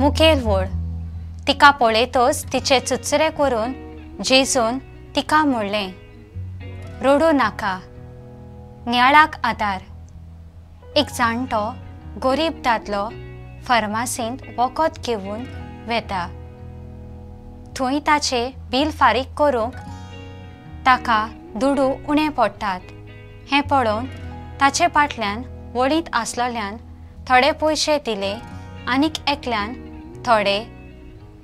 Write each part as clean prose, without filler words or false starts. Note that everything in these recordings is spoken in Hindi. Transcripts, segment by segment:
मुखेल वळ तिका पळयतच तिचे चुचरे करून जेजून तिका म्हणलें, रडू नाका, नियाळाक आदार. एक जाणटो गरीब दादलो फार्मासींत वखद घेवन वेता. थंय ताचें बील फारीक करूंक ताका दुडू उणें पडटात. हें पळोवन ताचे फाटल्यान वळीत आसलोल्यान थोडे पयशे दिले, आनीक एकल्यान थोडे,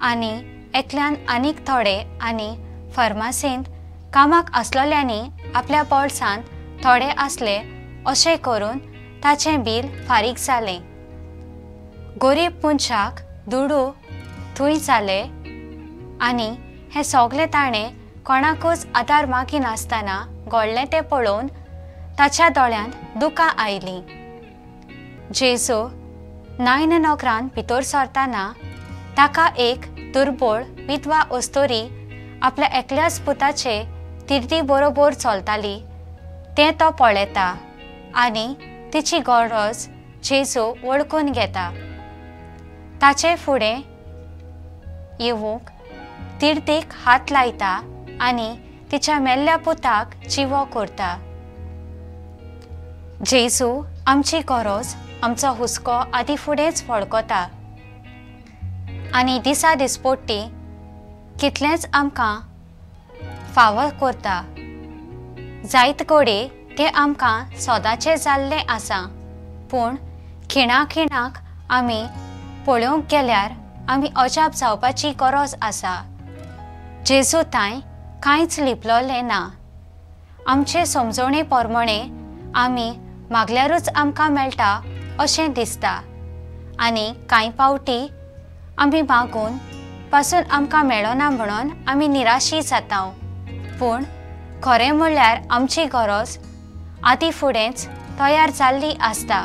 आनी एकल्यान आनीक थोडे, आनी फार्मासींत कामाक आसलोल्यांनी आपल्या बोल्सांत थोडे आसले. अशें करून ताचें बील फारीक जालें. गरीब मनशाक दुडू थंय जाले, आनी हें सगलें ताणें कोणाकूच आदार मागिनासतना घडलें तें पळोवन ताच्या दोळ्यांत दुकां आयलीं. जेजू नाइन नगरांत भितर सरतना ताका एक दुर्बळ विधवा अस्तोरी आपल्या एकल्याच पुताचे तिर्ती बरोबर चलताली तें तो पळयता, आनी तिची गरज जेजू वळखून घेता. ताचे फुडें येवूंक तिर्तीक हात लायता आनी तिच्या मेल्ल्या पुताक जिवो करता. जेजू आमची गरज, आमचो हुस्को आदी फुडेंच वळखता, आनी दिसा दिसपट्टी कितलेंच आमकां फावो करता. जायत घोडे तें आमकां सदांचें जाल्लें आसा, पूण खिणाक आमी पळोवंक गेल्यार आमी अजाप जावपाची गरज आसा. जेजू थंय कांयच लिपलोलें ना. आमचे समजणे प्रमाणें आमी मागल्यारूच आमकां मेळटा अशें दिसता, आनी कांय पावटी आमी मागून पासून आमकां मेळना म्हणून आमी निराशी जाता. पूण खरें म्हणल्यार आमची गरज आदी फुडेंच तयार जाल्ली आसता.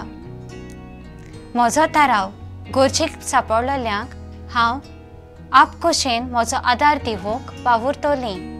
म्हजो थाराव गरजेक सांपडलेल्यांक हांव आपकशेन म्हजो आदार दिवंक वावुरतलीं.